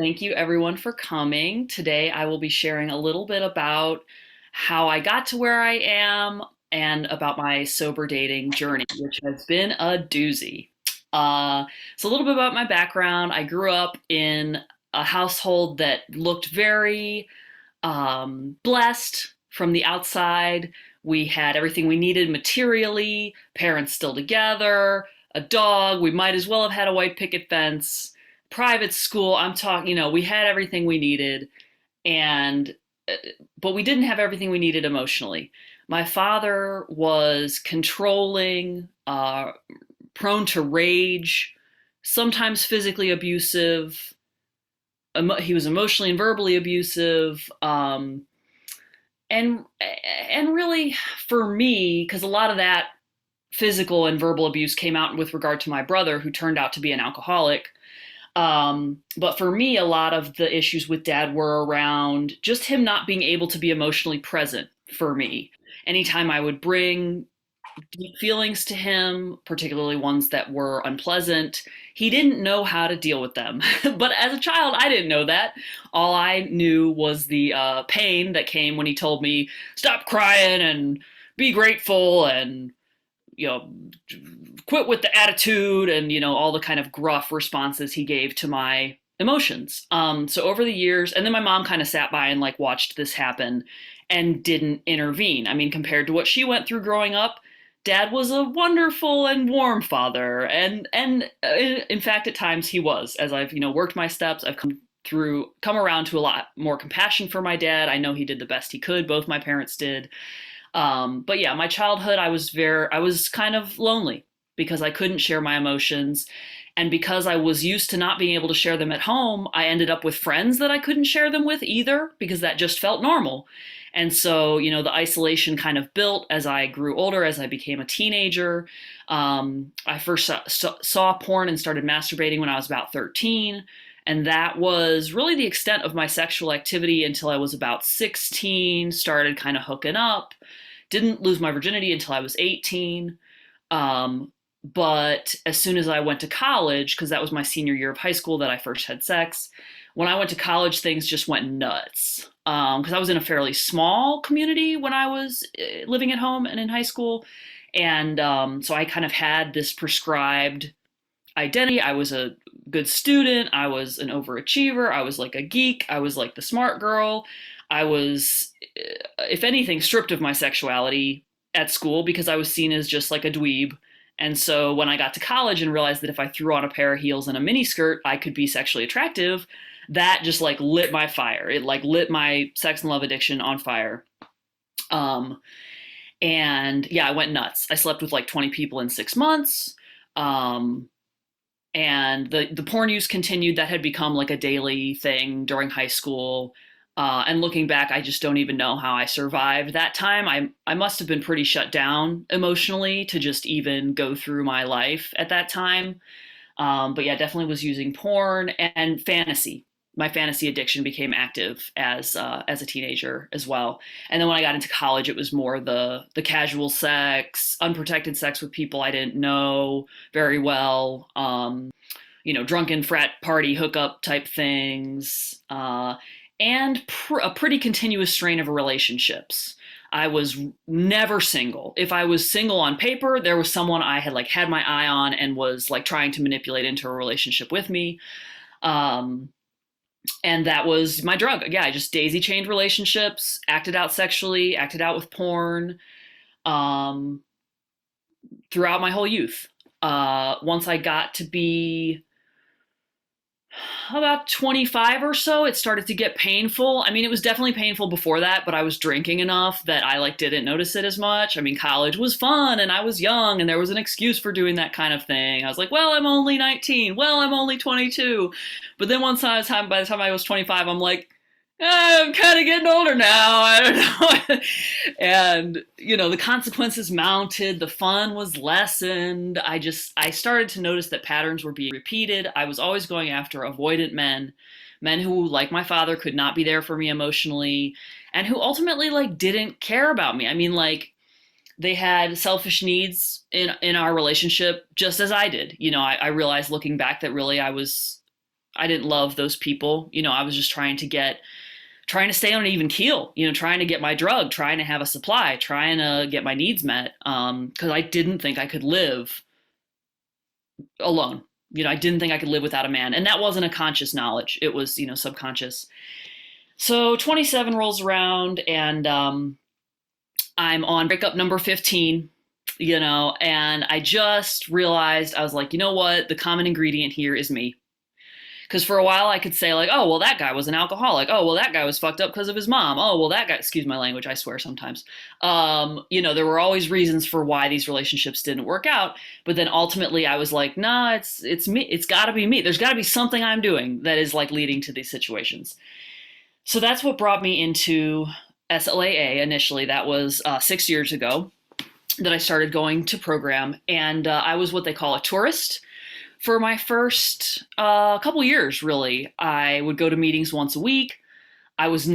Thank you everyone for coming. Today I will be sharing a little bit about how I got to where I am and about my sober dating journey, which has been a doozy. So a little bit about my background. I grew up in a household that looked very blessed from the outside. We had everything we needed materially, parents still together, a dog. We might as well have had a white picket fence, private school. I'm talking, we had everything we needed, and but we didn't have everything we needed emotionally. My father was controlling, prone to rage, sometimes physically abusive. He was emotionally and verbally abusive. And really for me, because a lot of that physical and verbal abuse came out with regard to my brother, who turned out to be an alcoholic. But for me, a lot of the issues with dad were around just him not being able to be emotionally present for me. Anytime I would bring deep feelings to him, particularly ones that were unpleasant, he didn't know how to deal with them. But as a child, I didn't know that. All I knew was the pain that came when he told me, stop crying and be grateful and, you know, quit with the attitude and, all the kind of gruff responses he gave to my emotions. So over the years, and then my mom kind of sat by and like watched this happen and didn't intervene. I mean, compared to what she went through growing up, dad was a wonderful and warm father, and in fact at times he was. As I've worked my steps, I've come around to a lot more compassion for my dad. I know he did the best he could. Both my parents did. But yeah, my childhood, I was kind of lonely because I couldn't share my emotions. And because I was used to not being able to share them at home, I ended up with friends that I couldn't share them with either because that just felt normal. And so, the isolation kind of built as I grew older, as I became a teenager. I first saw porn and started masturbating when I was about 13. And that was really the extent of my sexual activity until I was about 16, started kind of hooking up. Didn't lose my virginity until I was 18. But as soon as I went to college, because that was my senior year of high school that I first had sex, when I went to college, things just went nuts. Because I was in a fairly small community when I was living at home and in high school. And so I kind of had this prescribed identity. I was a good student. I was an overachiever. I was like a geek. I was like the smart girl. I was, if anything, stripped of my sexuality at school because I was seen as just like a dweeb. And so when I got to college and realized that if I threw on a pair of heels and a miniskirt, I could be sexually attractive, that just like lit my fire. It like lit my sex and love addiction on fire. And yeah, I went nuts. I slept with like 20 people in 6 months. And the porn use continued. That had become like a daily thing during high school. And looking back, I just don't even know how I survived that time. I must have been pretty shut down emotionally to just even go through my life at that time. But yeah, definitely was using porn and fantasy. My fantasy addiction became active as a teenager as well. And then when I got into college, it was more the casual sex, unprotected sex with people I didn't know very well. Drunken frat party hookup type things, and a pretty continuous strain of relationships. I was never single. If I was single on paper, there was someone I had like had my eye on and was like trying to manipulate into a relationship with me. And that was my drug. Yeah, I just daisy chained relationships, acted out sexually, acted out with porn, um, throughout my whole youth. Once I got to be about 25 or so, it started to get painful. I mean, it was definitely painful before that, but I was drinking enough that I like didn't notice it as much. I mean, college was fun and I was young and there was an excuse for doing that kind of thing. I was like, well, I'm only 19. Well, I'm only 22. But then by the time I was 25, I'm like, I'm kind of getting older now. I don't know. And, the consequences mounted, the fun was lessened. I started to notice that patterns were being repeated. I was always going after avoidant men who, like my father, could not be there for me emotionally and who ultimately like didn't care about me. I mean, like they had selfish needs in our relationship just as I did. I realized looking back that really I was I didn't love those people. I was just trying to stay on an even keel, trying to get my drug, trying to have a supply, trying to get my needs met. Because I didn't think I could live alone. I didn't think I could live without a man. And that wasn't a conscious knowledge. It was, subconscious. So 27 rolls around, and I'm on breakup number 15, and I just realized, I was like, you know what? The common ingredient here is me. Because for a while I could say, like, oh, well, that guy was an alcoholic. Oh, well, that guy was fucked up because of his mom. Oh, well, that guy, excuse my language, I swear sometimes. There were always reasons for why these relationships didn't work out. But then ultimately I was like, nah, it's me. It's got to be me. There's got to be something I'm doing that is like leading to these situations. So that's what brought me into S.L.A.A. initially. That was 6 years ago that I started going to program. And I was what they call a tourist. For my first couple years, really, I would go to meetings once a week. I was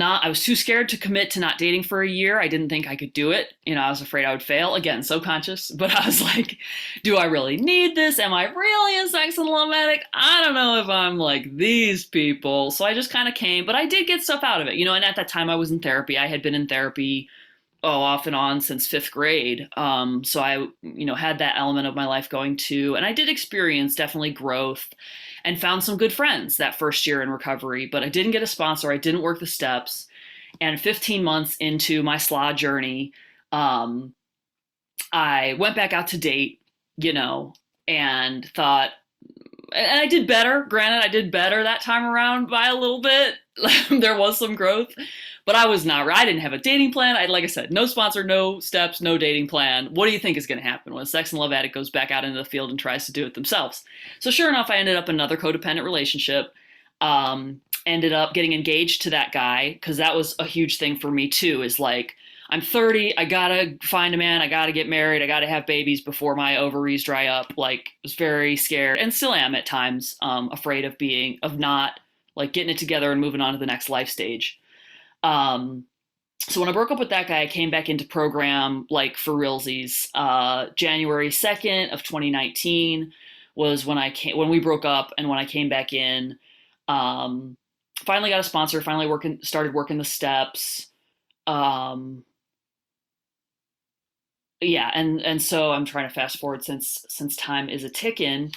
too scared to commit to not dating for a year. I didn't think I could do it. I was afraid I would fail. Again, so conscious. But I was like, do I really need this? Am I really a sex and love addict? I don't know if I'm like these people. So I just kind of came, but I did get stuff out of it. And at that time I was in therapy. I had been in therapy off and on since fifth grade. So I, had that element of my life going too. And I did experience definitely growth and found some good friends that first year in recovery, but I didn't get a sponsor. I didn't work the steps. And 15 months into my SLAA journey, I went back out to date, and thought, and I did better. Granted, I did better that time around by a little bit. There was some growth, but I didn't have a dating plan. Like I said, no sponsor, no steps, no dating plan. What do you think is going to happen when a sex and love addict goes back out into the field and tries to do it themselves? So sure enough, I ended up in another codependent relationship. Ended up getting engaged to that guy, because that was a huge thing for me too, is like, I'm 30, I gotta find a man, I gotta get married, I gotta have babies before my ovaries dry up. Like, was very scared, and still am at times, afraid of not like getting it together and moving on to the next life stage. So when I broke up with that guy, I came back into program like for realsies. January 2nd of 2019 was when we broke up, and when I came back in. Finally got a sponsor, started working the steps. Yeah, and so I'm trying to fast forward since time is a ticking.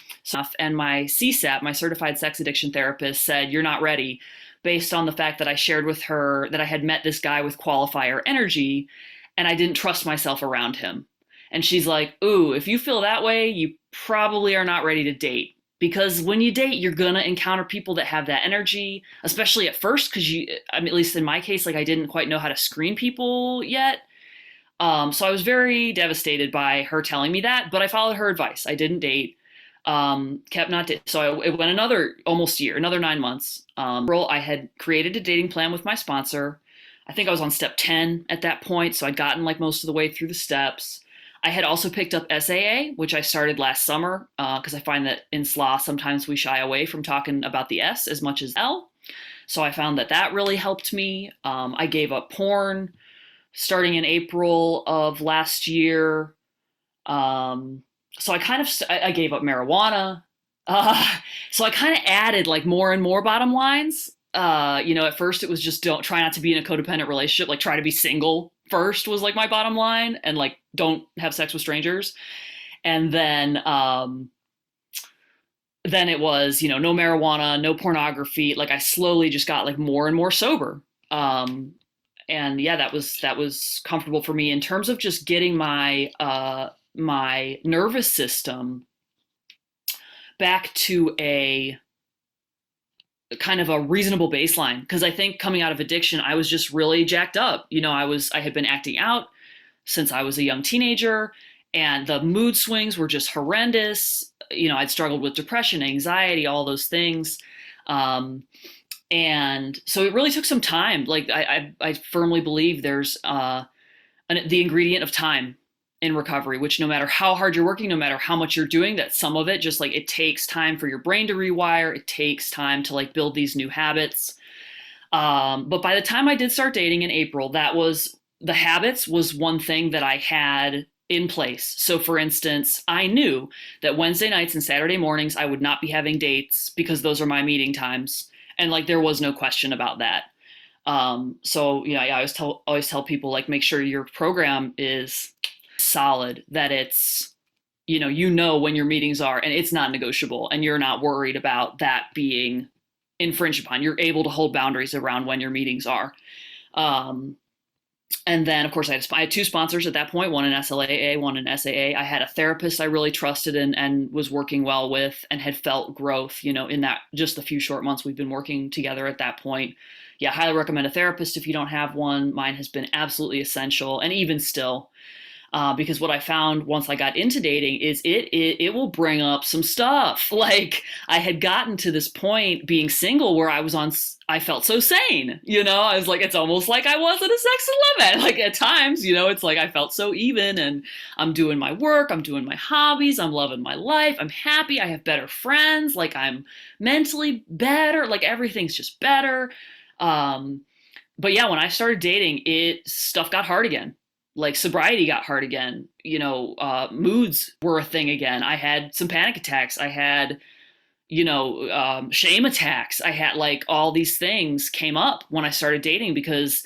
And my CSAT, my certified sex addiction therapist, said, you're not ready, based on the fact that I shared with her that I had met this guy with qualifier energy and I didn't trust myself around him. And she's like, ooh, if you feel that way, you probably are not ready to date. Because when you date, you're gonna encounter people that have that energy, especially at first, because at least in my case, like, I didn't quite know how to screen people yet. So I was very devastated by her telling me that, but I followed her advice. I didn't date, kept not dating. So it went another almost year, another 9 months. I had created a dating plan with my sponsor. I think I was on step 10 at that point, so I'd gotten like most of the way through the steps. I had also picked up SAA, which I started last summer, because I find that in SLAA sometimes we shy away from talking about the S as much as L. So I found that really helped me. I gave up porn starting in April of last year. So I gave up marijuana. So I kind of added like more and more bottom lines. At first it was just don't try not to be in a codependent relationship, like try to be single first was like my bottom line, and like don't have sex with strangers. And then it was, no marijuana, no pornography. Like I slowly just got like more and more sober. And yeah, that was comfortable for me in terms of just getting my nervous system back to a kind of a reasonable baseline. Because I think coming out of addiction, I was just really jacked up. I had been acting out since I was a young teenager, and the mood swings were just horrendous. I'd struggled with depression, anxiety, all those things. And so it really took some time. Like I firmly believe there's the ingredient of time in recovery, which no matter how hard you're working, no matter how much you're doing, that some of it just like it takes time for your brain to rewire. It takes time to like build these new habits. But by the time I did start dating in April, the habits was one thing that I had in place. So for instance, I knew that Wednesday nights and Saturday mornings I would not be having dates because those are my meeting times. And like there was no question about that. So I always tell people like make sure your program is solid, that it's when your meetings are and it's not negotiable and you're not worried about that being infringed upon. You're able to hold boundaries around when your meetings are. Um, and then, of course, I had two sponsors at that point, one in S.L.A.A., one in S.A.A. I had a therapist I really trusted and was working well with and had felt growth, in that just the few short months we've been working together at that point. Yeah, highly recommend a therapist if you don't have one. Mine has been absolutely essential. And even still, because what I found once I got into dating is it will bring up some stuff. Like I had gotten to this point being single where I felt so sane. I was like, it's almost like I wasn't a sex and love it. Like at times, it's like I felt so even, and I'm doing my work, I'm doing my hobbies, I'm loving my life, I'm happy, I have better friends, like I'm mentally better, like everything's just better. But yeah, when I started dating, stuff got hard again. Like sobriety got hard again. Moods were a thing again. I had some panic attacks. I had, shame attacks. I had like all these things came up when I started dating because,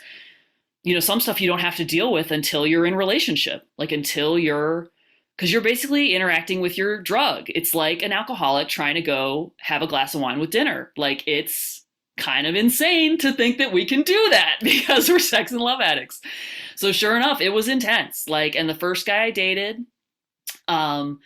some stuff you don't have to deal with until you're in a relationship. Like because you're basically interacting with your drug. It's like an alcoholic trying to go have a glass of wine with dinner. Like it's kind of insane to think that we can do that because we're sex and love addicts. So sure enough, it was intense. Like, and the first guy I dated, I've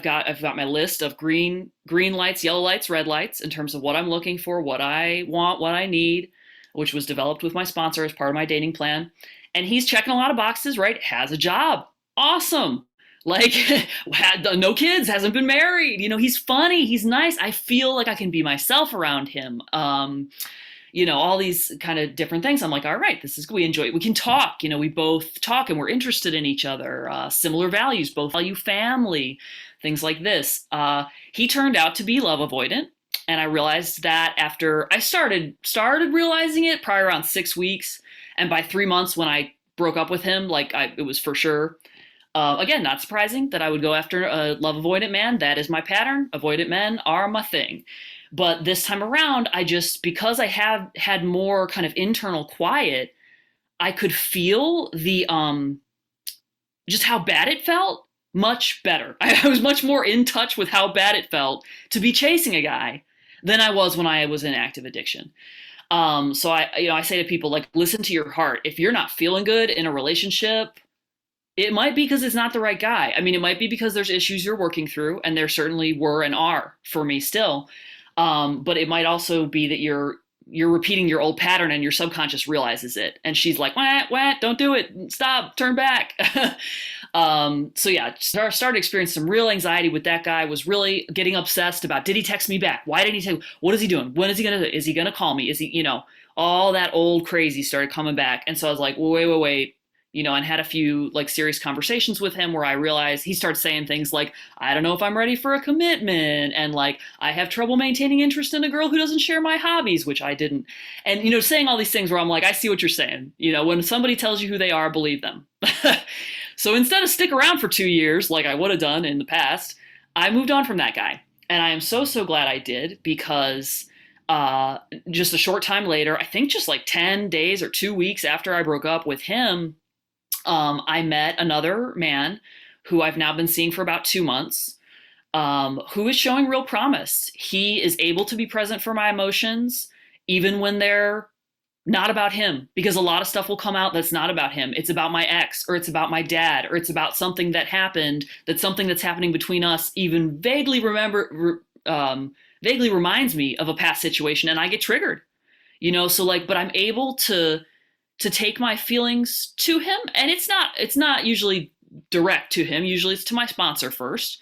got my list of green lights, yellow lights, red lights in terms of what I'm looking for, what I want, what I need, which was developed with my sponsor as part of my dating plan. And he's checking a lot of boxes, right? Has a job. Awesome. Like had no kids, hasn't been married. He's funny, he's nice. I feel like I can be myself around him. All these kind of different things. I'm like, all right, this is good. We enjoy it. We can talk. We both talk and we're interested in each other. Similar values, both value family, things like this. He turned out to be love avoidant. And I realized that after I started realizing it probably around 6 weeks. And by 3 months when I broke up with him, it was for sure. Again, not surprising that I would go after a love avoidant man. That is my pattern. Avoidant men are my thing. But this time around, because I have had more kind of internal quiet, I could feel just how bad it felt much better. I was much more in touch with how bad it felt to be chasing a guy than I was when I was in active addiction. So I say to people, like, listen to your heart. If you're not feeling good in a relationship, it might be because it's not the right guy. I mean, it might be because there's issues you're working through, and there certainly were and are for me still. But it might also be that you're repeating your old pattern and your subconscious realizes it. And she's like, wah, don't do it. Stop, turn back. So yeah, started experiencing some real anxiety with that guy, was really getting obsessed about, did he text me back? Why didn't he text? What is he doing? When is he going to, is he going to call me? Is he, all that old crazy started coming back. And so I was like, wait. And had a few like serious conversations with him where I realized he started saying things like, I don't know if I'm ready for a commitment. And like, I have trouble maintaining interest in a girl who doesn't share my hobbies, which I didn't. And, saying all these things where I'm like, I see what you're saying. When somebody tells you who they are, believe them. So instead of stick around for 2 years, like I would have done in the past, I moved on from that guy. And I am so glad I did, because just a short time later, I think just like 10 days or 2 weeks after I broke up with him, I met another man who I've now been seeing for about 2 months, who is showing real promise. He is able to be present for my emotions, even when they're not about him, because a lot of stuff will come out that's not about him. It's about my ex, or it's about my dad, or it's about something that happened, that's something that's happening between us, even vaguely reminds me of a past situation, and I get triggered, so like, but I'm able to take my feelings to him. And it's not usually direct to him. Usually it's to my sponsor first.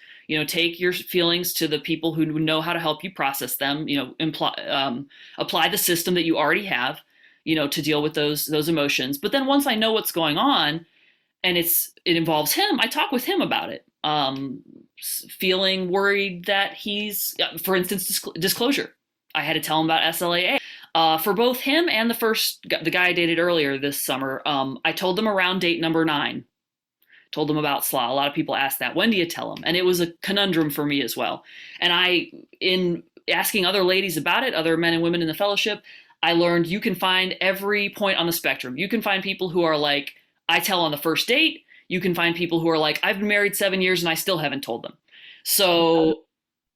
Take your feelings to the people who know how to help you process them, apply the system that you already have, to deal with those emotions. But then once I know what's going on and it involves him, I talk with him about it. Feeling worried that he's, for instance, disclosure. I had to tell him about S.L.A.A. For both him and the guy I dated earlier this summer, I told them around date number 9 told them about SLAA. A lot of people ask that. When do you tell them? And it was a conundrum for me as well. And in asking other ladies about it, other men and women in the fellowship, I learned you can find every point on the spectrum. You can find people who are like, I tell on the first date. You can find people who are like, I've been married 7 years and I still haven't told them. So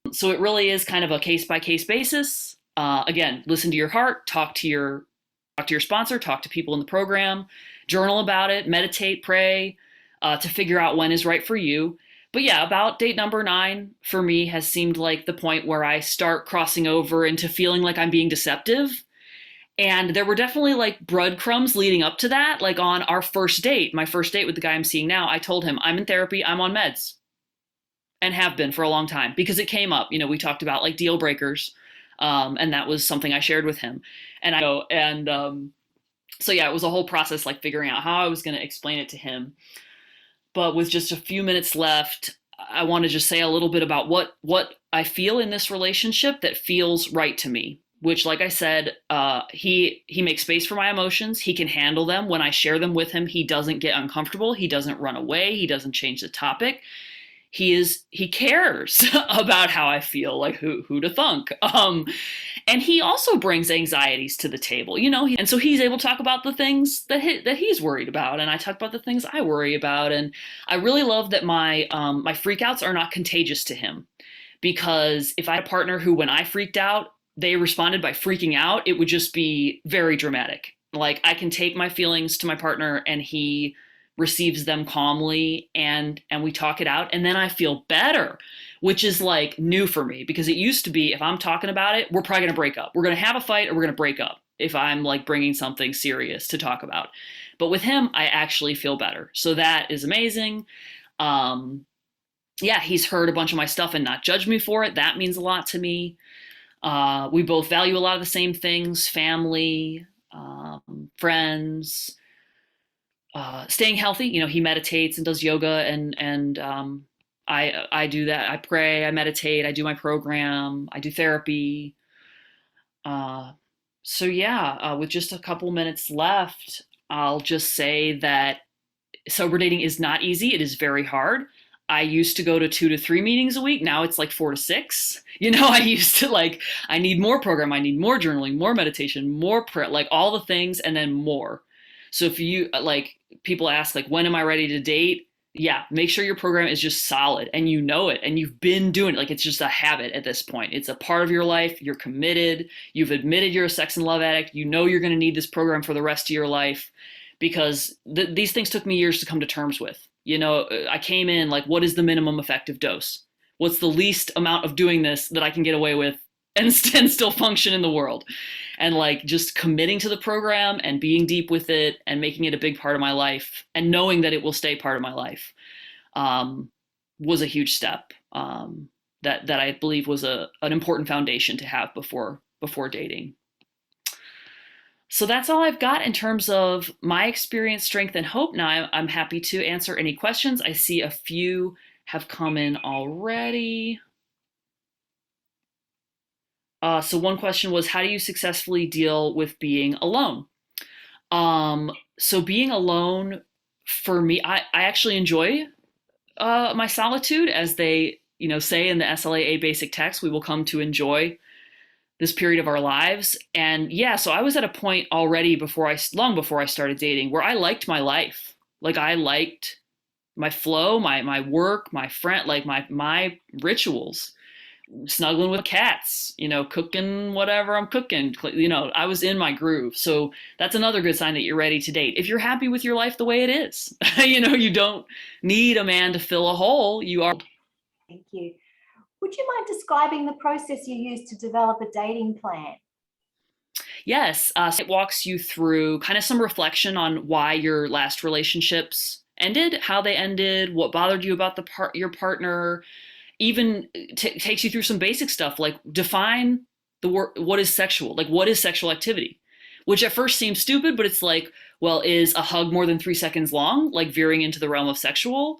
it really is kind of a case by case basis. Again, listen to your heart, talk to your sponsor, talk to people in the program, journal about it, meditate, pray, to figure out when is right for you. But yeah, about date number 9 for me has seemed like the point where I start crossing over into feeling like I'm being deceptive. And there were definitely like breadcrumbs leading up to that. Like on our first date, my first date with the guy I'm seeing now, I told him I'm in therapy, I'm on meds, and have been for a long time because it came up. We talked about like deal breakers, and that was something I shared with him. So yeah, it was a whole process, like figuring out how I was going to explain it to him. But with just a few minutes left, I want to just say a little bit about what I feel in this relationship that feels right to me. Which, like I said, he makes space for my emotions. He can handle them. When I share them with him, he doesn't get uncomfortable. He doesn't run away. He doesn't change the topic. He cares about how I feel, like who to thunk. And he also brings anxieties to the table, and so he's able to talk about the things that he's worried about, and I talk about the things I worry about. And I really love that my freakouts are not contagious to him, because if I had a partner who, when I freaked out, they responded by freaking out, it would just be very dramatic. Like, I can take my feelings to my partner and he receives them calmly, and we talk it out, and then I feel better, which is like new for me, because it used to be, if I'm talking about it, we're probably going to break up. We're going to have a fight or we're going to break up if I'm like bringing something serious to talk about. But with him, I actually feel better. So that is amazing. Yeah, he's heard a bunch of my stuff and not judged me for it. That means a lot to me. We both value a lot of the same things: family, friends, staying healthy. He meditates and does yoga, and I do that. I pray, I meditate, I do my program, I do therapy. So yeah, with just a couple minutes left, I'll just say that sober dating is not easy. It is very hard. I used to go to 2 to 3 meetings a week. Now it's like 4 to 6. I used to I need more program. I need more journaling, more meditation, more prayer, like all the things, and then more. So if you people ask when am I ready to date? Yeah, make sure your program is just solid and you know it and you've been doing it. It's just a habit at this point. It's a part of your life. You're committed. You've admitted you're a sex and love addict. You know you're going to need this program for the rest of your life, because these things took me years to come to terms with. I came in what is the minimum effective dose? What's the least amount of doing this that I can get away with and still function in the world? And just committing to the program and being deep with it and making it a big part of my life and knowing that it will stay part of my life was a huge step that I believe was an important foundation to have before dating. So that's all I've got in terms of my experience, strength, and hope. Now I'm happy to answer any questions. I see a few have come in already. So one question was, how do you successfully deal with being alone? So being alone, for me, I actually enjoy my solitude, as they say in the S.L.A.A. basic text. We will come to enjoy this period of our lives. And yeah, so I was at a point already long before I started dating, where I liked my life. I liked my flow, my work, my friend, my rituals, snuggling with cats, cooking whatever I'm cooking, I was in my groove. So that's another good sign that you're ready to date. If you're happy with your life the way it is, you don't need a man to fill a hole. You are. Thank you. Would you mind describing the process you use to develop a dating plan? Yes, it walks you through kind of some reflection on why your last relationships ended, how they ended, what bothered you about your partner. Even takes you through some basic stuff, like define what is sexual, what is sexual activity, which at first seems stupid, but it's well, is a hug more than 3 seconds long, veering into the realm of sexual?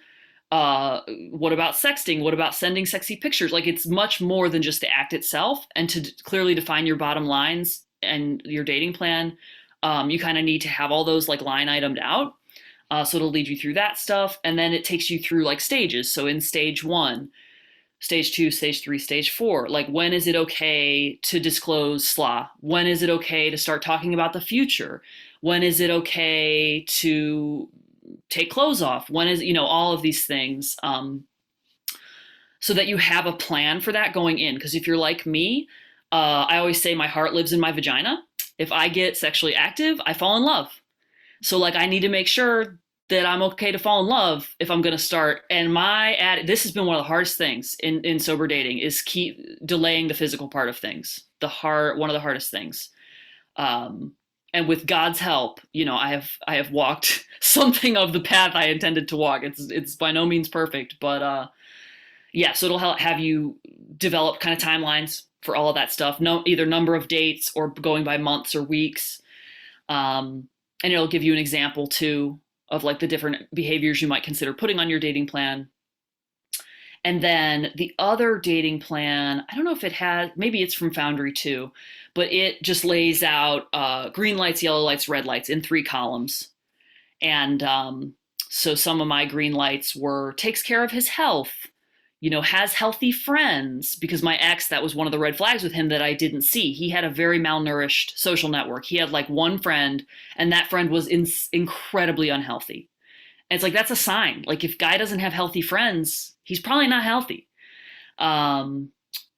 What about sexting? What about sending sexy pictures? It's much more than just the act itself. And to clearly define your bottom lines and your dating plan, you kind of need to have all those line itemed out. So it'll lead you through that stuff. And then it takes you through like stages. So in stage 1, stage 2, stage 3, stage 4, like when is it okay to disclose SLAA? When is it okay to start talking about the future? When is it okay to take clothes off? When is, all of these things, so that you have a plan for that going in. Because if you're like me, I always say my heart lives in my vagina. If I get sexually active, I fall in love. So like I need to make sure that I'm okay to fall in love if I'm going to start. And this has been one of the hardest things in sober dating is keep delaying the physical part of things. One of the hardest things. And with God's help, I have walked something of the path I intended to walk. It's by no means perfect, but yeah, so it'll have you develop kind of timelines for all of that stuff. No, either number of dates or going by months or weeks. And it'll give you an example too of like the different behaviors you might consider putting on your dating plan. And then the other dating plan, I don't know if it has, maybe it's from Foundry too, but it just lays out green lights, yellow lights, red lights in 3 columns. And so some of my green lights were takes care of his health, has healthy friends, because my ex, that was one of the red flags with him that I didn't see. He had a very malnourished social network. He had like one friend, and that friend was incredibly unhealthy. And it's like, that's a sign. Like if guy doesn't have healthy friends, he's probably not healthy.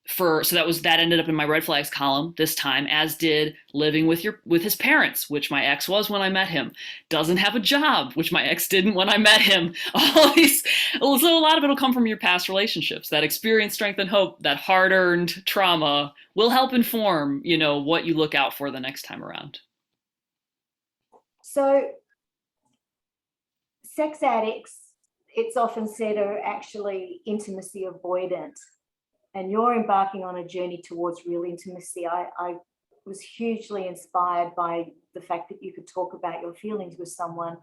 So that ended up in my red flags column this time, as did living with his parents, which my ex was when I met him. Doesn't have a job, which my ex didn't when I met him. So a lot of it will come from your past relationships. That experience, strength, and hope, that hard-earned trauma will help inform, what you look out for the next time around. So sex addicts, it's often said, are actually intimacy avoidant. And you're embarking on a journey towards real intimacy. I was hugely inspired by the fact that you could talk about your feelings with someone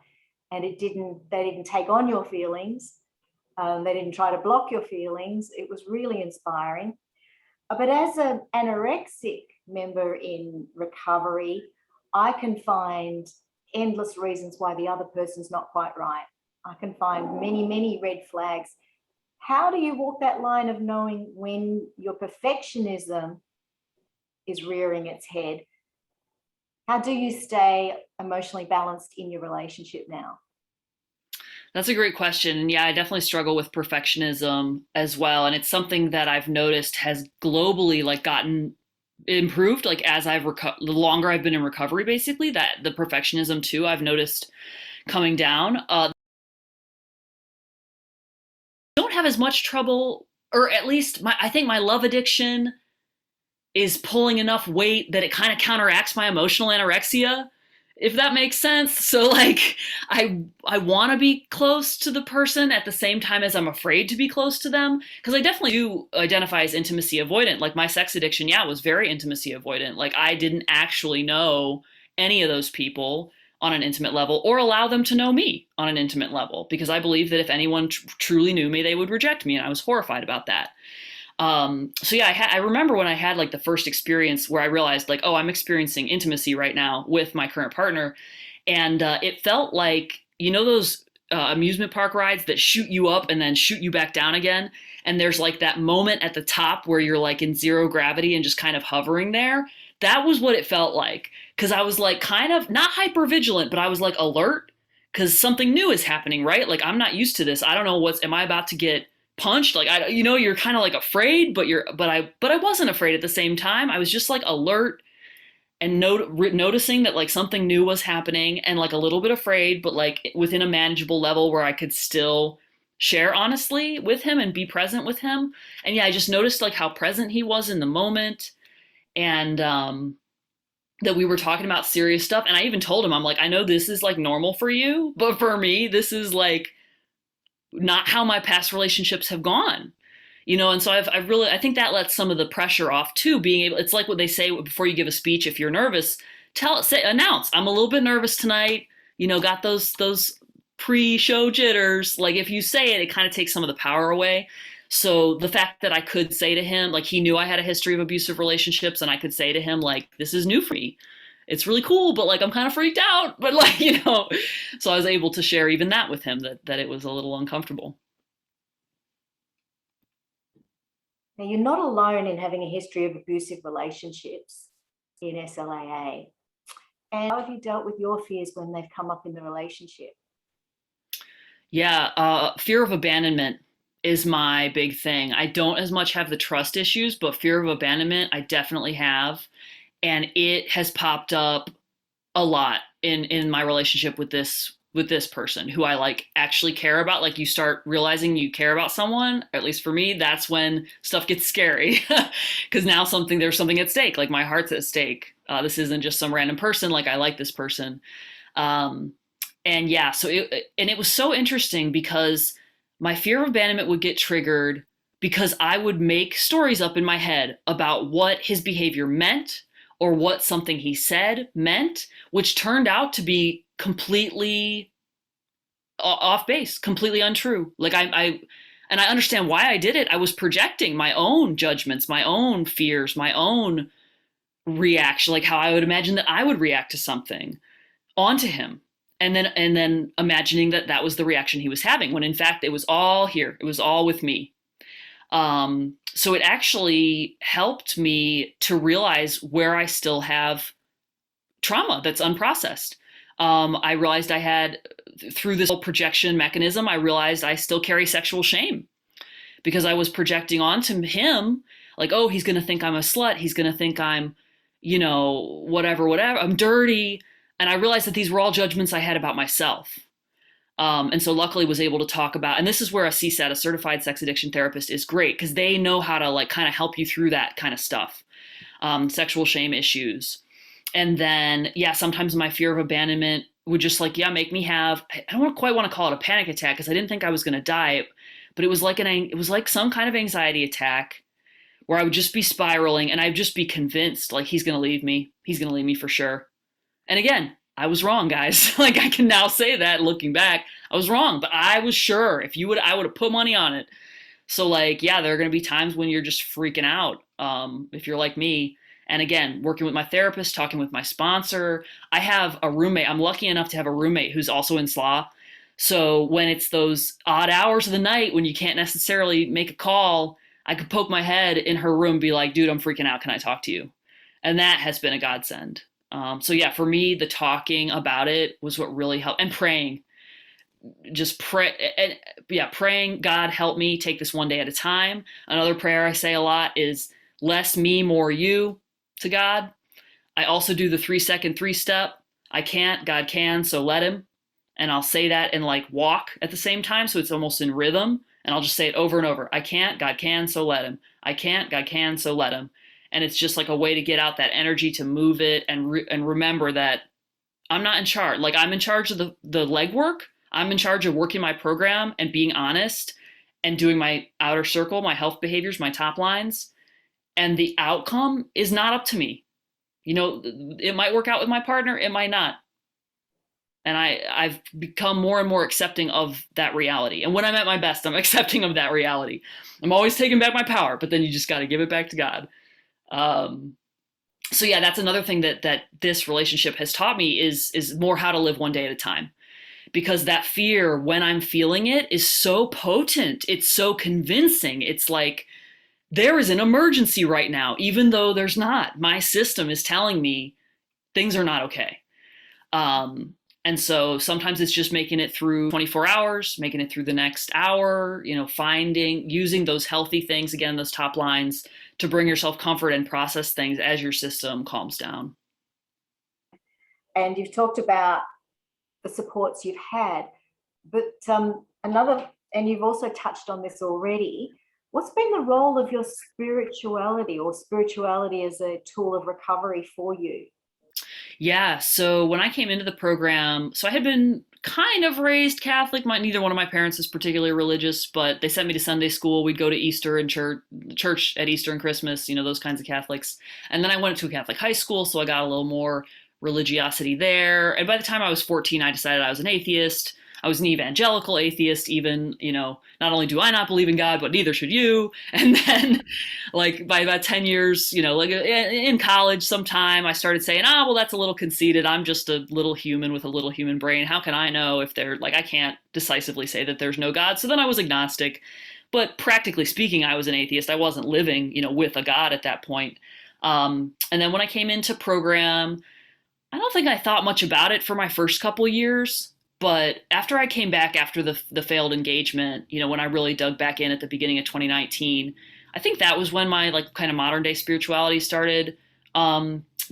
and they didn't take on your feelings. They didn't try to block your feelings. It was really inspiring. But as an anorexic member in recovery, I can find endless reasons why the other person's not quite right. I can find many, many red flags. How do you walk that line of knowing when your perfectionism is rearing its head? How do you stay emotionally balanced in your relationship now? That's a great question. And yeah, I definitely struggle with perfectionism as well. And it's something that I've noticed has globally like gotten improved, like as the longer I've been in recovery, basically, that the perfectionism too, I've noticed coming down. Don't have as much trouble, or at least I think my love addiction is pulling enough weight that it kind of counteracts my emotional anorexia, if that makes sense. So like I want to be close to the person at the same time as I'm afraid to be close to them, because I definitely do identify as intimacy avoidant. Like my sex addiction, yeah, was very intimacy avoidant. Like I didn't actually know any of those people on an intimate level, or allow them to know me on an intimate level, because I believe that if anyone truly knew me, they would reject me, and I was horrified about that. So yeah, I remember when I had like the first experience where I realized like, oh, I'm experiencing intimacy right now with my current partner, and it felt like, those amusement park rides that shoot you up and then shoot you back down again, and there's like that moment at the top where you're like in zero gravity and just kind of hovering there. That was what it felt like, because I was like kind of not hyper vigilant, but I was like alert, because something new is happening, right? Like I'm not used to this. I don't know am I about to get punched? Like you're kind of like afraid, but I wasn't afraid at the same time. I was just like alert and noticing that like something new was happening, and like a little bit afraid, but like within a manageable level where I could still share honestly with him and be present with him. And yeah, I just noticed like how present he was in the moment. And that we were talking about serious stuff. And I even told him, I'm like, I know this is like normal for you, but for me, this is like not how my past relationships have gone. And so I think that lets some of the pressure off too, it's like what they say before you give a speech. If you're nervous, announce, I'm a little bit nervous tonight, got those pre-show jitters. Like if you say it, it kind of takes some of the power away. So the fact that I could say to him, like he knew I had a history of abusive relationships, and I could say to him, like, this is new for me. it's really cool, but like I'm kind of freaked out. But like, so I was able to share even that with him, that it was a little uncomfortable. Now, you're not alone in having a history of abusive relationships in SLAA. And how have you dealt with your fears when they've come up in the relationship? Yeah, fear of abandonment is my big thing. I don't as much have the trust issues, but fear of abandonment I definitely have, and it has popped up a lot in my relationship with this person who I like actually care about. Like you start realizing you care about someone, or at least for me, that's when stuff gets scary because now there's something at stake. Like my heart's at stake. This isn't just some random person. Like I like this person. Um, and yeah, it was so interesting because my fear of abandonment would get triggered because I would make stories up in my head about what his behavior meant or what something he said meant, which turned out to be completely off base, completely untrue. Like and I understand why I did it. I was projecting my own judgments, my own fears, my own reaction, like how I would imagine that I would react to something onto him. And then imagining that that was the reaction he was having when in fact it was all here. It was all with me. So it actually helped me to realize where I still have trauma that's unprocessed. I realized I had, through this whole projection mechanism, I realized I still carry sexual shame because I was projecting onto him, like, oh, he's going to think I'm a slut. He's going to think I'm, whatever, I'm dirty. And I realized that these were all judgments I had about myself. And so luckily was able to talk about, and this is where a CSAT, a certified sex addiction therapist, is great because they know how to like kind of help you through that kind of stuff, sexual shame issues. And then, yeah, sometimes my fear of abandonment would just like, yeah, make me have, I don't quite want to call it a panic attack because I didn't think I was going to die, but it was like some kind of anxiety attack where I would just be spiraling and I'd just be convinced like he's going to leave me. He's going to leave me for sure. And again, I was wrong, guys. Like I can now say that looking back, I was wrong, but I was sure I would have put money on it. So like, yeah, there are going to be times when you're just freaking out. If you're like me, and again, working with my therapist, talking with my sponsor, I have a roommate. I'm lucky enough to have a roommate who's also in SLAA. So when it's those odd hours of the night when you can't necessarily make a call, I could poke my head in her room and be like, dude, I'm freaking out. Can I talk to you? And that has been a godsend. So yeah, for me, the talking about it was what really helped, and praying, just pray. And yeah, praying, God help me take this one day at a time. Another prayer I say a lot is less me, more you to God. I also do the 3-second 3-step. I can't, God can, so let him. And I'll say that and like walk at the same time. So it's almost in rhythm. And I'll just say it over and over. I can't, God can, so let him. I can't, God can, so let him. And it's just like a way to get out that energy to move it and remember that I'm not in charge. Like I'm in charge of the legwork. I'm in charge of working my program and being honest and doing my outer circle, my health behaviors, my top lines. And the outcome is not up to me. It might work out with my partner, it might not. And I've become more and more accepting of that reality. And when I'm at my best, I'm accepting of that reality. I'm always taking back my power, but then you just got to give it back to God. So yeah, that's another thing that this relationship has taught me is more how to live one day at a time. Because that fear, when I'm feeling it, is so potent. It's so convincing. It's like, there is an emergency right now, even though there's not. My system is telling me things are not okay. And so sometimes it's just making it through 24 hours, making it through the next hour, using those healthy things, again, those top lines to bring yourself comfort and process things as your system calms down. And you've talked about the supports you've had, but and you've also touched on this already, what's been the role of your spirituality or spirituality as a tool of recovery for you? Yeah, so when I came into the program, so I had been kind of raised Catholic. Neither one of my parents is particularly religious, but they sent me to Sunday school. We'd go to Easter and church at Easter and Christmas, those kinds of Catholics. And then I went to a Catholic high school, so I got a little more religiosity there. And by the time I was 14, I decided I was an atheist. I was an evangelical atheist, even, not only do I not believe in God, but neither should you. And then like by about 10 years, like in college sometime, I started saying, well, that's a little conceited. I'm just a little human with a little human brain. How can I know if they're like, I can't decisively say that there's no God. So then I was agnostic. But practically speaking, I was an atheist. I wasn't living, with a God at that point. And then when I came into program, I don't think I thought much about it for my first couple years. But after I came back after the failed engagement, when I really dug back in at the beginning of 2019, I think that was when my like kind of modern day spirituality started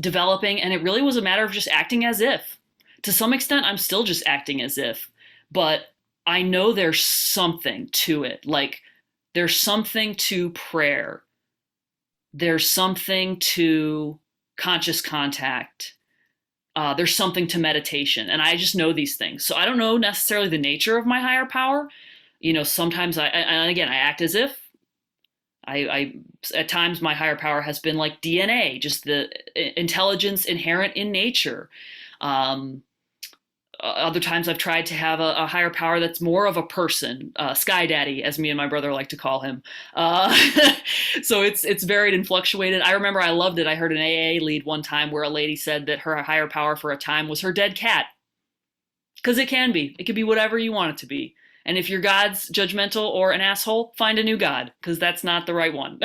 developing. And it really was a matter of just acting as if. To some extent, I'm still just acting as if. But I know there's something to it. Like there's something to prayer. There's something to conscious contact. There's something to meditation. And I just know these things. So I don't know necessarily the nature of my higher power. Sometimes and again, I act as if. I at times my higher power has been like DNA, just the intelligence inherent in nature. Other times I've tried to have a higher power that's more of a person, Sky Daddy, as me and my brother like to call him. So it's varied and fluctuated. I remember I loved it. I heard an AA lead one time where a lady said that her higher power for a time was her dead cat. Because it can be. It can be whatever you want it to be. And if your God's judgmental or an asshole, find a new God, because that's not the right one.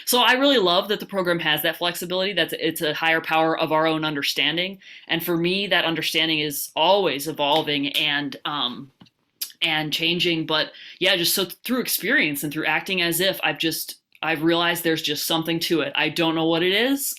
So I really love that the program has that flexibility. It's a higher power of our own understanding. And for me, that understanding is always evolving and changing. But yeah, just so through experience and through acting as if, I've realized there's just something to it. I don't know what it is,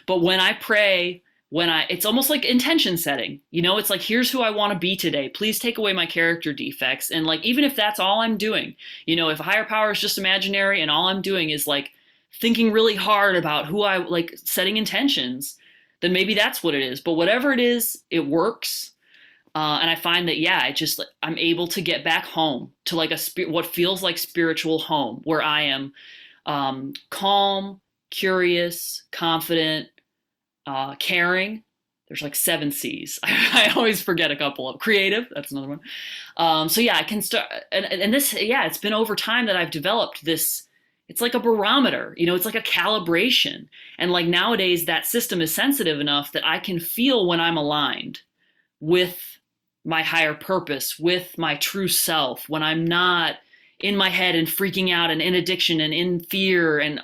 but when I pray, it's almost like intention setting, it's like, here's who I want to be today. Please take away my character defects. And like, even if that's all I'm doing, if a higher power is just imaginary and all I'm doing is like thinking really hard about who I like setting intentions, then maybe that's what it is. But whatever it is, it works. And I find that, I'm able to get back home to like what feels like spiritual home, where I am calm, curious, confident, caring. There's like 7 C's. I always forget a couple of creative. That's another one. So yeah, I can start. And this, it's been over time that I've developed this. It's like a barometer, it's like a calibration. And like nowadays that system is sensitive enough that I can feel when I'm aligned with my higher purpose, with my true self, when I'm not in my head and freaking out and in addiction and in fear and,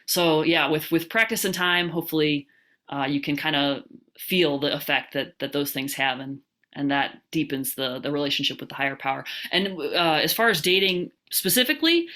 so yeah, with practice and time, hopefully, you can kind of feel the effect that those things have, and that deepens the relationship with the higher power. And as far as dating specifically,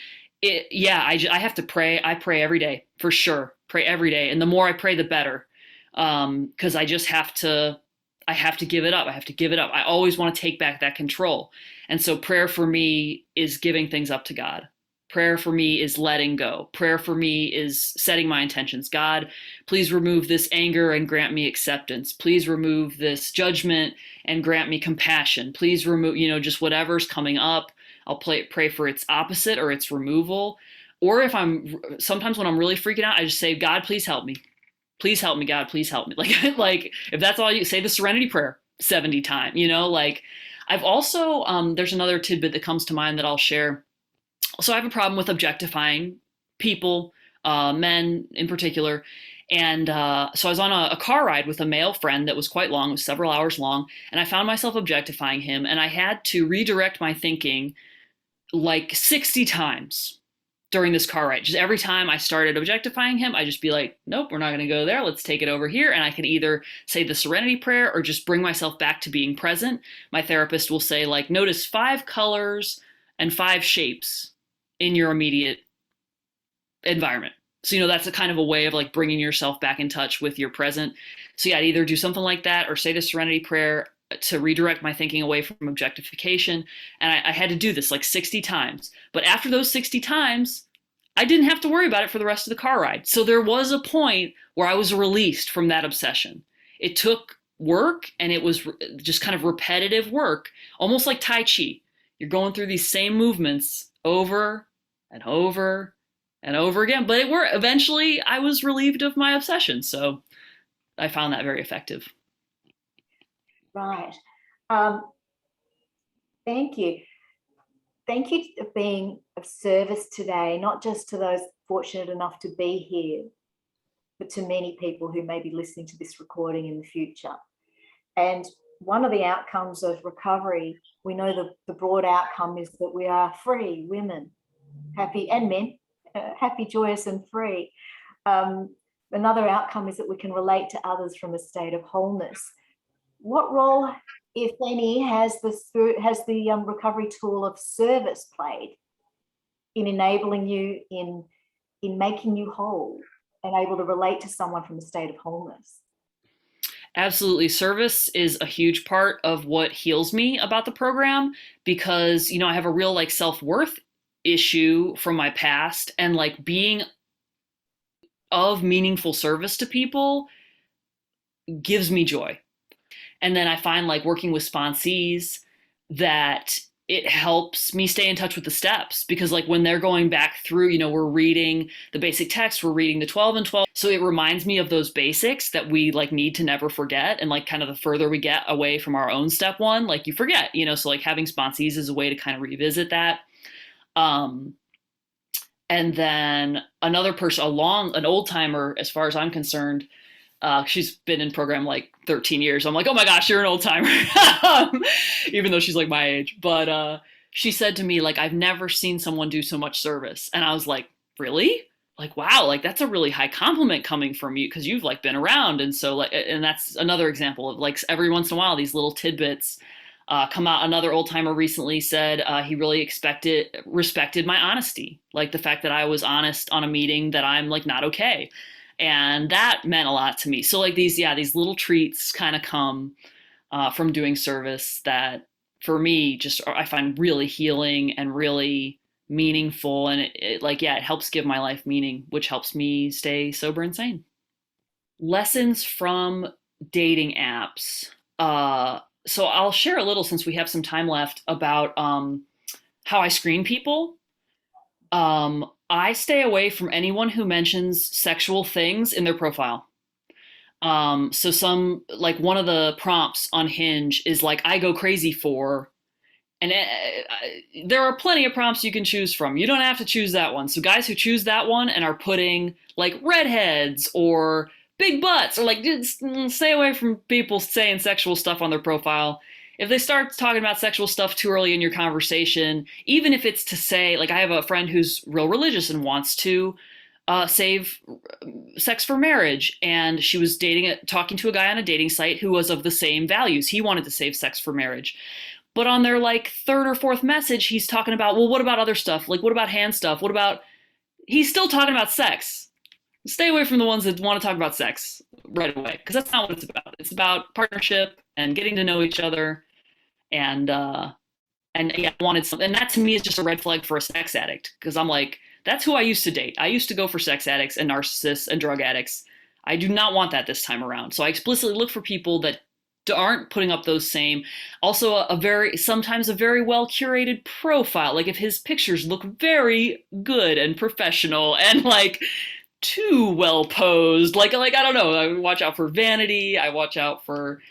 I have to pray. I pray every day for sure. Pray every day, and the more I pray, the better. Because I just have to. I have to give it up. I have to give it up. I always want to take back that control, and so prayer for me is giving things up to God. Prayer for me is letting go. Prayer for me is setting my intentions. God, please remove this anger and grant me acceptance. Please remove this judgment and grant me compassion. Please remove, just whatever's coming up. I'll pray for its opposite or its removal. Or sometimes when I'm really freaking out, I just say, God, please help me. Please help me, God, please help me. Like if that's all you say, the serenity prayer 70 times, like I've also, there's another tidbit that comes to mind that I'll share. So I have a problem with objectifying people, men in particular. And so I was on a car ride with a male friend that was quite long, it was several hours long, and I found myself objectifying him, and I had to redirect my thinking like 60 times during this car ride. Just every time I started objectifying him, I just be like, nope, we're not going to go there. Let's take it over here. And I could either say the serenity prayer or just bring myself back to being present. My therapist will say, like, notice 5 colors and 5 shapes in your immediate environment. So, that's a kind of a way of like bringing yourself back in touch with your present. So yeah, I'd either do something like that or say the serenity prayer to redirect my thinking away from objectification. And I had to do this like 60 times. But after those 60 times, I didn't have to worry about it for the rest of the car ride. So there was a point where I was released from that obsession. It took work, and it was just kind of repetitive work, almost like Tai Chi. You're going through these same movements over and over and over again. But eventually I was relieved of my obsession. So I found that very effective. Right. Thank you. Thank you for being of service today, not just to those fortunate enough to be here, but to many people who may be listening to this recording in the future. And one of the outcomes of recovery, we know the broad outcome is that we are free women, happy, and men, happy, joyous, and free. Another outcome is that we can relate to others from a state of wholeness. What role, if any, has the recovery tool of service played in enabling you, in making you whole and able to relate to someone from a state of wholeness? Absolutely. Service is a huge part of what heals me about the program because, I have a real like self-worth issue from my past, and like being of meaningful service to people gives me joy. And then I find like working with sponsees that it helps me stay in touch with the steps, because like when they're going back through, we're reading the basic text, we're reading the 12 and 12. So it reminds me of those basics that we like need to never forget. And like kind of the further we get away from our own step one, like you forget, so like having sponsees is a way to kind of revisit that. And then another person, an old timer, as far as I'm concerned, she's been in program like 13 years. I'm like, oh my gosh, you're an old timer, even though she's like my age. But she said to me, like, I've never seen someone do so much service. And I was like, really? Like, wow, like that's a really high compliment coming from you because you've like been around. And so like, and that's another example of like every once in a while, these little tidbits come out. Another old timer recently said he really respected my honesty, like the fact that I was honest on a meeting that I'm like not okay. And that meant a lot to me. So like these little treats kind of come from doing service that for me just I find really healing and really meaningful. And it helps give my life meaning, which helps me stay sober and sane. Lessons from dating apps. So I'll share a little, since we have some time left, about how I screen people. I stay away from anyone who mentions sexual things in their profile. So one of the prompts on Hinge is like, I go crazy for, and there are plenty of prompts you can choose from. You don't have to choose that one. So guys who choose that one and are putting like redheads or big butts, or like, just stay away from people saying sexual stuff on their profile. If they start talking about sexual stuff too early in your conversation, even if it's to say, like, I have a friend who's real religious and wants to save sex for marriage, and she was talking to a guy on a dating site who was of the same values. He wanted to save sex for marriage. But on their like third or fourth message, he's talking about, well, what about other stuff? Like, what about hand stuff? He's still talking about sex. Stay away from the ones that want to talk about sex right away, because that's not what it's about. It's about partnership and getting to know each other. And I wanted something, and that to me is just a red flag for a sex addict, because I'm like, that's who I used to date. I used to go for sex addicts and narcissists and drug addicts. I do not want that this time around. So I explicitly look for people that aren't putting up those same. Also, sometimes a very well curated profile. Like if his pictures look very good and professional and like too well posed, like I don't know. I watch out for vanity. I watch out for,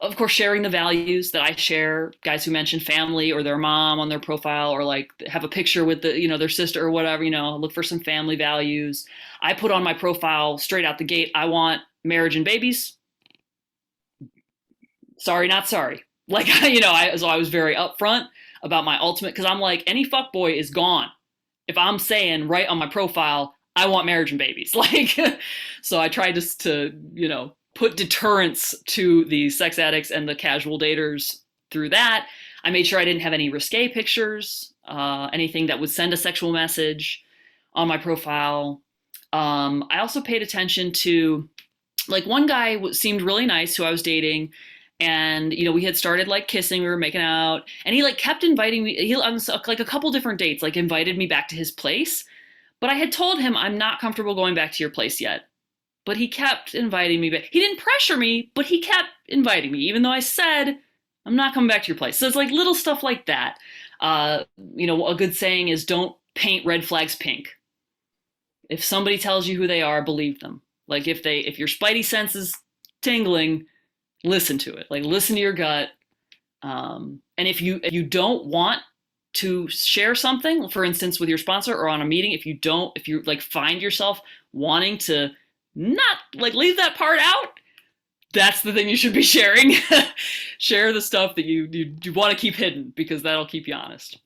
of course, sharing the values that I share. Guys who mention family or their mom on their profile, or like have a picture with their sister or whatever, look for some family values. I put on my profile straight out the gate, I want marriage and babies. Sorry, not sorry. Like, so I was very upfront about my ultimate, because I'm like, any fuckboy is gone if I'm saying right on my profile, I want marriage and babies. Like, so I tried just to, put deterrence to the sex addicts and the casual daters through that. I made sure I didn't have any risque pictures, anything that would send a sexual message on my profile. I also paid attention to, like, one guy seemed really nice who I was dating, and we had started like kissing, we were making out, and he like kept inviting me. On like a couple different dates, like invited me back to his place, but I had told him I'm not comfortable going back to your place yet. But he kept inviting me back. He didn't pressure me, but he kept inviting me, even though I said, I'm not coming back to your place. So it's like little stuff like that. A good saying is, don't paint red flags pink. If somebody tells you who they are, believe them. Like if your spidey sense is tingling, listen to it. Like listen to your gut. And if you don't want to share something, for instance, with your sponsor or on a meeting, if you like find yourself wanting to not like leave that part out, that's the thing you should be sharing. Share the stuff that you want to keep hidden, because that'll keep you honest.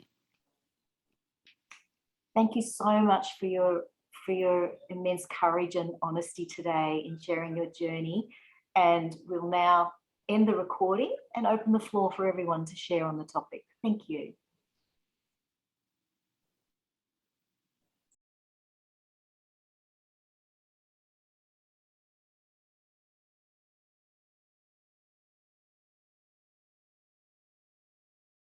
Thank you so much for your immense courage and honesty today in sharing your journey. And we'll now end the recording and open the floor for everyone to share on the topic. Thank you.